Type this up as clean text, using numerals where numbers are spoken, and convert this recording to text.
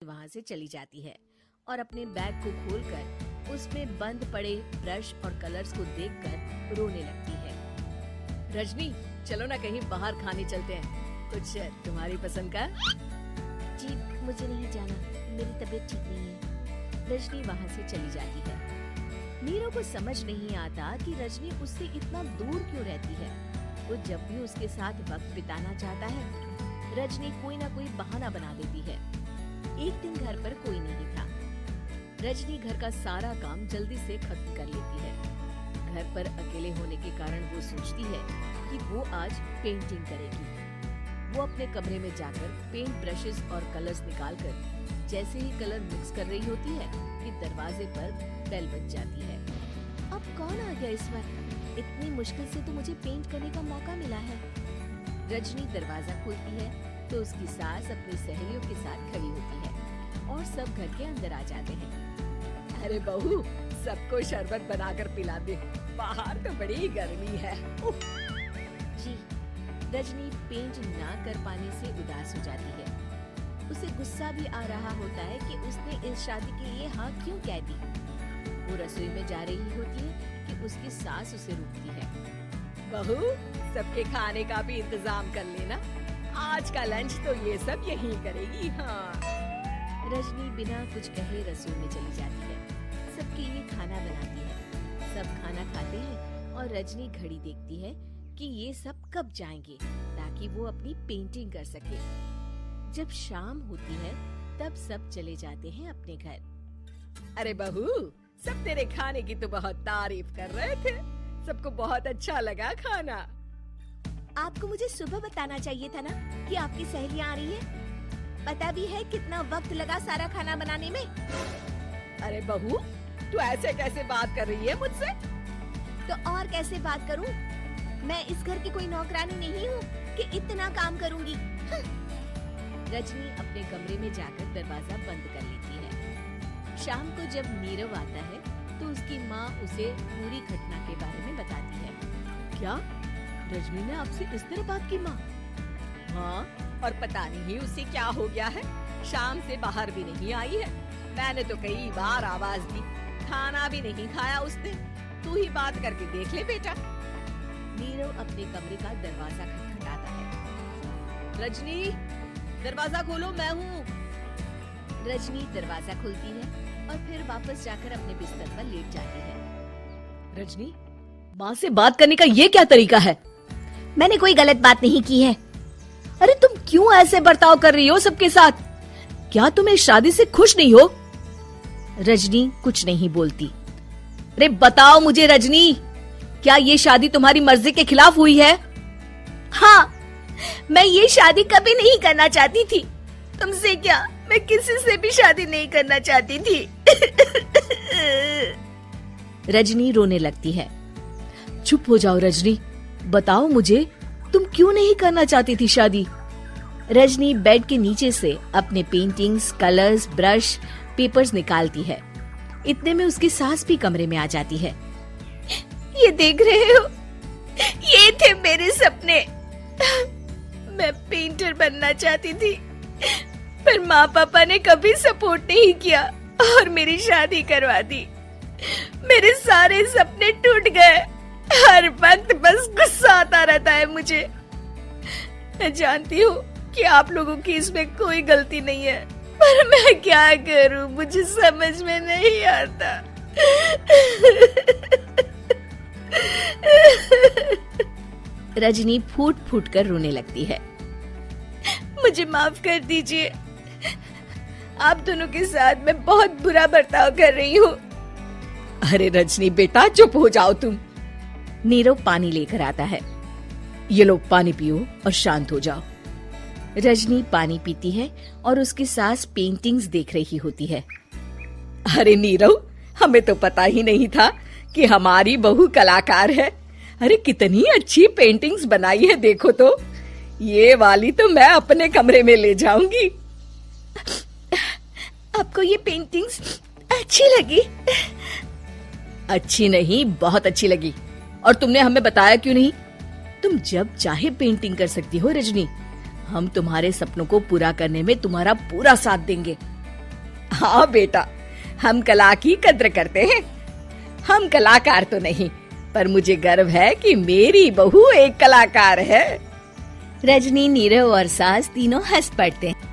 वहां से चली जाती है और अपने बैग को खोलकर उसमें बंद पड़े ब्रश और कलर्स को देखकर रोने लगती है। रजनी, चलो ना कहीं बाहर खाने चलते हैं, कुछ तुम्हारी पसंद का। जी मुझे नहीं जाना, मेरी तबीयत ठीक नहीं है। रजनी वहाँ से चली जाती है। नीरव को समझ नहीं आता कि रजनी उससे इतना दूर क्यों रहती है। वो जब भी उसके साथ वक्त बिताना चाहता है, रजनी कोई ना कोई बहाना बना देती है। एक दिन घर पर कोई नहीं था। रजनी घर का सारा काम जल्दी से खत्म कर लेती है। घर पर अकेले होने के कारण वो सोचती है कि वो आज पेंटिंग करेगी। वो अपने कमरे में जाकर पेंट ब्रशेस और कलर्स निकालकर जैसे ही कलर मिक्स कर रही होती है कि दरवाजे पर बेल बज जाती है। अब कौन आ गया इस वक्त? इतनी मुश्किल से तो मुझे पेंट करने का मौका मिला है। रजनी दरवाजा खोलती है तो उसकी सास अपनी सहेलियों के साथ खड़ी होती है और सब घर के अंदर आ जाते हैं। अरे बहू, सबको शरबत बनाकर पिला दे, बाहर तो बड़ी गर्मी है। जी। रजनी पेंट ना कर पाने से उदास हो जाती है। उसे गुस्सा भी आ रहा होता है कि उसने इस शादी के लिए हाँ क्यों कह दी। वो रसोई में जा रही होती है कि उसकी सास उसे रोकती है। बहू, सबके खाने का भी इंतजाम कर लेना, आज का लंच तो ये सब यहीं करेगी। हाँ। रजनी बिना कुछ कहे रसोई में चली जाती है। सबके लिए खाना बनाती है। सब खाना खाते हैं और रजनी घड़ी देखती है कि ये सब कब जाएंगे ताकि वो अपनी पेंटिंग कर सके। जब शाम होती है तब सब चले जाते हैं अपने घर। अरे बहू, सब तेरे खाने की तो बहुत तारीफ कर रहे थे, सबको बहुत अच्छा लगा खाना। आपको मुझे सुबह बताना चाहिए था ना कि आपकी सहेलियां आ रही है। पता भी है कितना वक्त लगा सारा खाना बनाने में। अरे बहू, तू ऐसे कैसे बात कर रही है मुझसे? तो और कैसे बात करूं? मैं इस घर की कोई नौकरानी नहीं हूँ कि इतना काम करूंगी। रजनी अपने कमरे में जाकर दरवाजा बंद कर लेती है। शाम को जब नीरव आता है तो उसकी माँ उसे पूरी घटना के बारे में बताती है। क्या रजनी ने आपसे इस तरह बात की माँ? हाँ, और पता नहीं उसे क्या हो गया है, शाम से बाहर भी नहीं आई है। मैंने तो कई बार आवाज दी, खाना भी नहीं खाया उसने। तू ही बात करके देख ले बेटा। नीरव अपने कमरे का दरवाजा खटखटाता है। रजनी, दरवाजा खोलो, मैं हूँ। रजनी दरवाजा खोलती है और फिर वापस जाकर अपने बिस्तर पर लेट जाती है। रजनी, माँ से बात करने का ये क्या तरीका है? मैंने कोई गलत बात नहीं की है। अरे तुम क्यों ऐसे बर्ताव कर रही हो सबके साथ? क्या तुम इस शादी से खुश नहीं हो? रजनी कुछ नहीं बोलती। अरे बताओ मुझे रजनी, क्या ये शादी तुम्हारी मर्जी के खिलाफ हुई है? हाँ, मैं ये शादी कभी नहीं करना चाहती थी। तुमसे क्या, मैं किसी से भी शादी नहीं करना चाहती थी। रजनी रोने लगती है। चुप हो जाओ रजनी, बताओ मुझे, तुम क्यों नहीं करना चाहती थी शादी? रजनी बेड के नीचे से अपने पेंटिंग्स, कलर्स, ब्रश, पेपर्स निकालती है। इतने में उसकी सास भी कमरे में आ जाती है। ये देख रहे हो, ये थे मेरे सपने। मैं पेंटर बनना चाहती थी, पर माँ पापा ने कभी सपोर्ट नहीं किया और मेरी शादी करवा दी। मेरे सारे सपने टूट गए। हर वक्त बस गुस्सा आता रहता है मुझे। मैं जानती हूँ कि आप लोगों की इसमें कोई गलती नहीं है, पर मैं क्या करूँ, मुझे समझ में नहीं आता। रजनी फूट फूट कर रोने लगती है। मुझे माफ कर दीजिए, आप दोनों के साथ मैं बहुत बुरा बर्ताव कर रही हूँ। अरे रजनी बेटा, चुप हो जाओ तुम। नीरव पानी लेकर आता है। ये लो पानी पियो और शांत हो जाओ। रजनी पानी पीती है और उसकी सास पेंटिंग्स देख रही होती है। अरे नीरव, हमें तो पता ही नहीं था कि हमारी बहू कलाकार है। अरे कितनी अच्छी पेंटिंग्स बनाई है, देखो तो। ये वाली तो मैं अपने कमरे में ले जाऊंगी। आपको ये पेंटिंग्स अच्छी लगी? अच्छी नहीं, बहुत अच्छी लगी। और तुमने हमें बताया क्यों नहीं? तुम जब चाहे पेंटिंग कर सकती हो रजनी। हम तुम्हारे सपनों को पूरा करने में तुम्हारा पूरा साथ देंगे। हाँ बेटा, हम कला की कद्र करते हैं। हम कलाकार तो नहीं, पर मुझे गर्व है कि मेरी बहू एक कलाकार है। रजनी, नीरव और सास तीनों हंस पड़ते हैं।